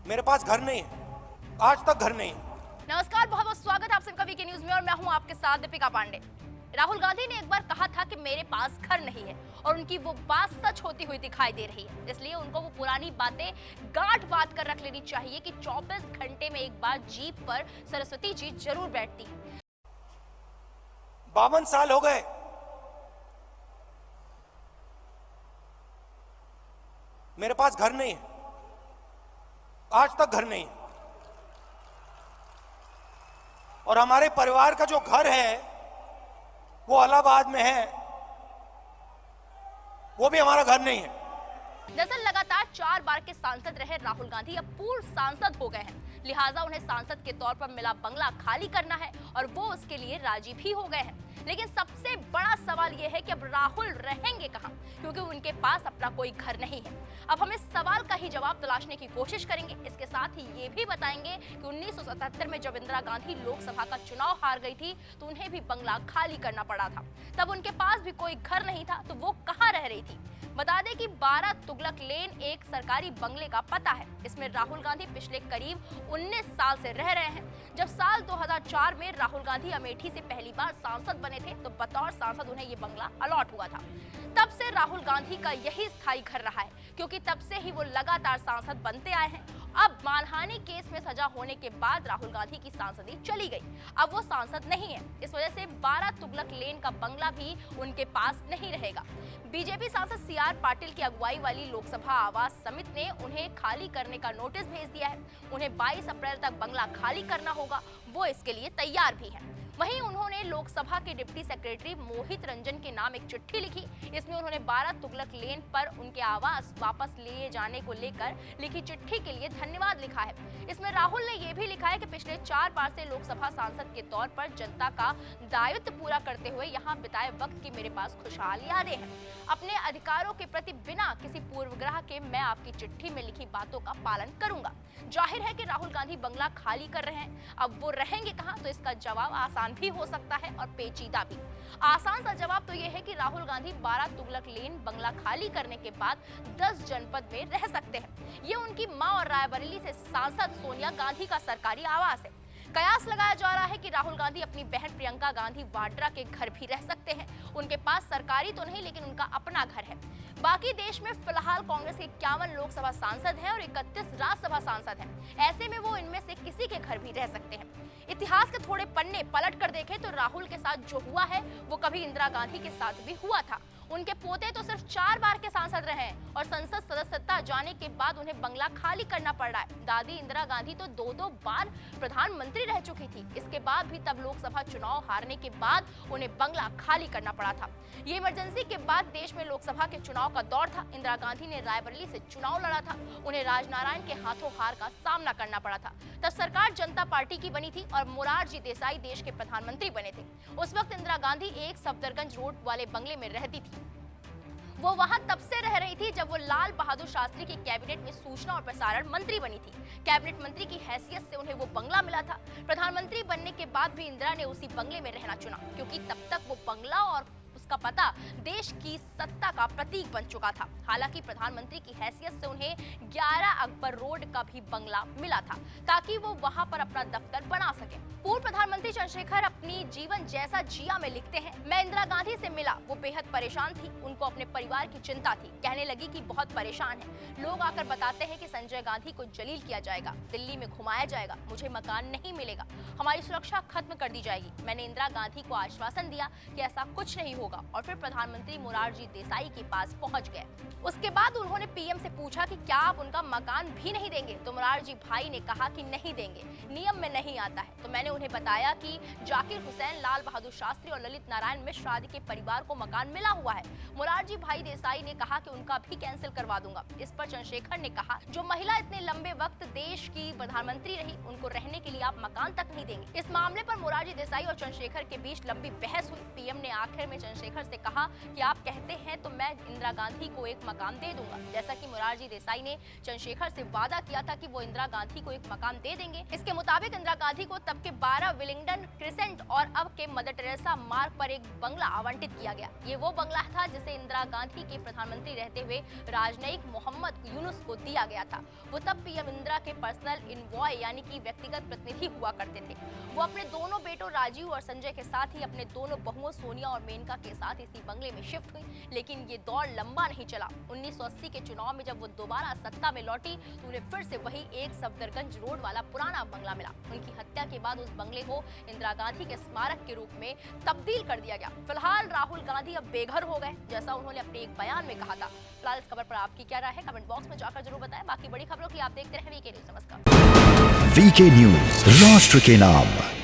मेरे पास घर नहीं है, आज तक घर नहीं है। नमस्कार, बहुत बहुत स्वागत है आप सबका वीके न्यूज में और मैं हूं आपके साथ दीपिका पांडे। राहुल गांधी ने एक बार कहा था कि मेरे पास घर नहीं है और उनकी वो बात सच होती हुई दिखाई दे रही है। इसलिए उनको वो पुरानी बातें गांठ बांध कर रख लेनी चाहिए कि 24 घंटे में एक बार जीप पर सरस्वती जी जरूर बैठती है। 52 साल हो गए, मेरे पास घर नहीं है, आज तक घर नहीं है। और हमारे परिवार का जो घर है वो इलाहाबाद में है, वो भी हमारा घर नहीं है। दरअसल लगातार 4 बार के सांसद रहे राहुल गांधी अब पूर्व सांसद हो गए हैं, लिहाजा उन्हें सांसद के तौर पर मिला बंगला खाली करना है और वो उसके लिए राजी भी हो गए हैं। लेकिन सबसे बड़ा सवाल ये है कि अब राहुल रहेंगे कहां, क्योंकि उनके पास अपना कोई घर नहीं है। अब हम इस सवाल का ही जवाब तलाशने की कोशिश करेंगे। इसके साथ ही ये भी बताएंगे कि 1977 में जब इंदिरा गांधी लोकसभा का चुनाव हार गई थी तो उन्हें भी बंगला खाली करना पड़ा था। तब उनके पास भी कोई घर नहीं था तो वो कहां रह रही थी। बता दें कि 12 तुगलक लेन एक सरकारी बंगले का पता है। इसमें राहुल गांधी पिछले करीब 19 साल से रह रहे हैं। जब साल 2004 में राहुल गांधी अमेठी से पहली बार सांसद बने थे तो बतौर सांसद उन्हें ये बंगला अलॉट हुआ था। तब से राहुल गांधी का यही स्थायी घर रहा है, क्योंकि तब से ही वो लगातार सांसद बनते आए हैं। अब मानहानि केस में सजा होने के बाद राहुल गांधी की सांसदी चली गई, अब वो सांसद नहीं है। इस वजह से 12 तुगलक लेन का बंगला भी उनके पास नहीं रहेगा। बीजेपी सांसद सीआर पाटिल की अगुवाई वाली लोकसभा आवास समिति ने उन्हें खाली करने का नोटिस भेज दिया है। उन्हें 22 अप्रैल तक बंगला खाली करना होगा, वो इसके लिए तैयार भी हैं। वहीं उन्होंने लोकसभा के डिप्टी सेक्रेटरी मोहित रंजन के नाम एक चिट्ठी लिखी। इसमें उन्होंने 12 तुगलक लेन पर उनके आवास वापस लिए जाने को लेकर लिखी चिट्ठी के लिए धन्यवाद लिखा है। इसमें राहुल ने यह भी लिखा है कि पिछले 4 बार से लोकसभा सांसद के तौर पर जनता का दायित्व पूरा करते हुए यहाँ बिताए वक्त की मेरे पास खुशहाल यादें हैं। अपने अधिकारों के प्रति बिना किसी पूर्वग्रह के मैं आपकी चिट्ठी में लिखी बातों का पालन करूंगा। जाहिर है कि राहुल गांधी बंगला खाली कर रहे हैं, अब वो रहेंगे कहां, तो इसका जवाब आसान भी हो सकता है और पेचीदा भी। आसान सा जवाब तो ये है कि राहुल गांधी 12 तुगलक लेन बंगला खाली करने के बाद 10 जनपद में रह सकते हैं। ये उनकी मां और रायबरेली से सांसद सोनिया गांधी का सरकारी आवास है। कयास लगाया जा रहा है कि राहुल गांधी अपनी बहन प्रियंका गांधी वाड्रा के घर भी रह सकते हैं। उनके पास सरकारी तो नहीं, लेकिन उनका अपना घर है। बाकी देश में फिलहाल कांग्रेस के 51 लोकसभा सांसद हैं और 31 राज्यसभा सांसद हैं। ऐसे में वो इनमें से किसी के घर भी रह सकते हैं। इतिहास के थोड़े पन्ने पलट कर देखें तो राहुल के साथ जो हुआ है वो कभी इंदिरा गांधी के साथ भी हुआ था। उनके पोते तो सिर्फ 4 बार के सांसद रहे हैं और संसद सदस्यता जाने के बाद उन्हें बंगला खाली करना पड़ रहा है। दादी इंदिरा गांधी तो 2 बार प्रधानमंत्री रह चुकी थी। इसके बाद भी तब लोकसभा चुनाव हारने के बाद उन्हें बंगला खाली करना पड़ा था। ये इमरजेंसी के बाद देश में लोकसभा के चुनाव का दौर था। इंदिरा गांधी ने रायबरेली से चुनाव लड़ा था। उन्हें राजनारायण के हाथों हार का सामना करना पड़ा था। तब सरकार जनता पार्टी की बनी थी और मोरारजी देसाई देश के प्रधानमंत्री बने थे। उस वक्त इंदिरा गांधी एक सफदरगंज रोड वाले बंगले में रहती थी। वो वहां तब से रह रही थी जब वो लाल बहादुर शास्त्री की कैबिनेट में सूचना और प्रसारण मंत्री बनी थी। कैबिनेट मंत्री की हैसियत से उन्हें वो बंगला मिला था। प्रधानमंत्री बनने के बाद भी इंदिरा ने उसी बंगले में रहना चुना, क्योंकि तब तक वो बंगला और उसका पता देश की सत्ता का प्रतीक बन चुका था। हालांकि प्रधानमंत्री की हैसियत से उन्हें 11 अकबर रोड का भी बंगला मिला था ताकि वो वहां पर अपना दफ्तर बना सके। पूर्व प्रधानमंत्री चंद्रशेखर अपनी जीवन जैसा जिया में लिखते हैं, मैं इंदिरा गांधी से मिला, वो बेहद परेशान थी, उनको अपने परिवार की चिंता थी। कहने लगी कि बहुत परेशान है। लोग आकर बताते हैं कि संजय गांधी को जलील किया जाएगा, दिल्ली में घुमाया जाएगा, मुझे मकान नहीं मिलेगा, हमारी सुरक्षा खत्म कर दी जाएगी। मैंने इंदिरा गांधी को आश्वासन दिया कि ऐसा कुछ नहीं होगा और फिर प्रधानमंत्री मोरारजी देसाई के पास पहुंच गए। उसके बाद उन्होंने पीएम से पूछा कि क्या आप उनका मकान भी नहीं देंगे, तो मोरारजी भाई ने कहा कि नहीं देंगे, नियम में नहीं आता है। तो मैंने उन्हें बताया कि जाकिर हुसैन, लाल बहादुर शास्त्री और ललित नारायण मिश्र आदि के परिवार को मकान मिला हुआ है। मोरारजी भाई देसाई ने कहा कि उनका भी कैंसिल करवा दूंगा। इस पर चंद्रशेखर ने कहा, जो महिला इतने लंबे वक्त देश की प्रधानमंत्री रही, उनको रहने के लिए आप मकान तक नहीं देंगे। इस मामले पर मोरारजी देसाई और चंद्रशेखर के बीच लंबी बहस हुई। पीएम ने आखिर में चंद्रशेखर चंद्रशेखर से कहा कि आप कहते हैं तो मैं इंदिरा गांधी को एक मकाम दे दूंगा, जैसा कि मोरारजी देसाई ने चंद्रशेखर से वादा किया था कि वो इंदिरा गांधी को एक मकाम दे देंगे। इसके मुताबिक इंदिरा गांधी को तब के 12 विलिंगडन क्रिसेंट और अब के मदर टेरेसा मार्ग पर एक बंगला आवंटित किया गया। ये वो बंगला था जिसे इंदिरा गांधी के प्रधानमंत्री रहते हुए राजनयिक मोहम्मद यूनुस को दिया गया था। वो तब पीएम इंदिरा के पर्सनल इनवॉय यानी कि व्यक्तिगत प्रतिनिधि हुआ करते थे। वो अपने दोनों बेटों राजीव और संजय के साथ ही अपने दोनों बहुओं सोनिया और मेनका के साथ इसी बंगले में शिफ्ट हुई, लेकिन ये दौर लंबा नहीं चला। 1980 के चुनाव में जब वो दोबारा सत्ता में लौटी तो उन्हें फिर से वही एक सफदरगंज रोड वाला पुराना बंगला मिला। उनकी हत्या के बाद उस बंगले को इंदिरा गांधी के स्मारक के रूप में तब्दील कर दिया गया। फिलहाल राहुल गांधी अब बेघर हो गए, जैसा उन्होंने अपने एक बयान में कहा था। फिलहाल इस खबर पर आपकी क्या राय है, कमेंट बॉक्स में जाकर जरूर बताएं। बाकी बड़ी खबरों के लिए आप देखते रहें वीके न्यूज। नमस्कार। वीके न्यूज, राष्ट्र के नाम।